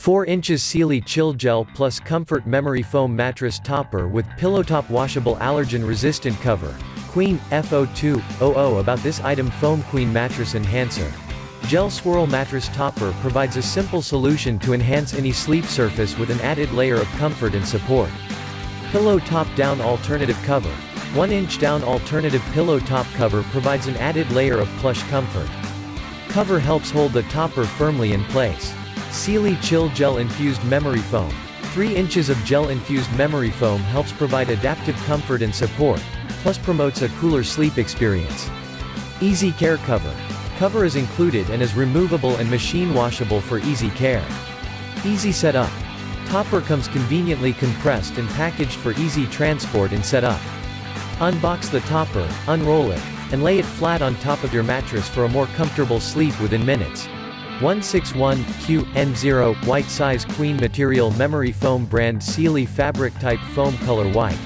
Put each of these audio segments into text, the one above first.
4 inches SealyChill Gel Plus Comfort Memory Foam Mattress Topper with Pillowtop Washable Allergen Resistant Cover. Queen, F0200 About this item: Foam Queen Mattress Enhancer. Gel-swirl mattress topper provides a simple solution to enhance any sleep surface with an added layer of comfort and support. Pillow Top Down Alternative Cover. 1-inch down alternative pillow top cover provides an added layer of plush comfort. Cover helps hold the topper firmly in place. SealyChill Gel-Infused Memory Foam. 3 inches of gel-infused memory foam helps provide adaptive comfort and support, plus promotes a cooler sleep experience. Easy Care Cover. Cover is included and is removable and machine washable for easy care. Easy Setup. Topper comes conveniently compressed and packaged for easy transport and setup. Unbox the topper, unroll it, and lay it flat on top of your mattress for a more comfortable sleep within minutes. 161QN0 White Size Queen Material Memory Foam Brand Sealy Fabric Type Foam Color White.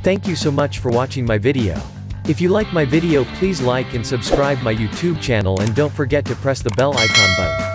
Thank you so much for watching my video. If you like my video, please like and subscribe my YouTube channel, and don't forget to press the bell icon button.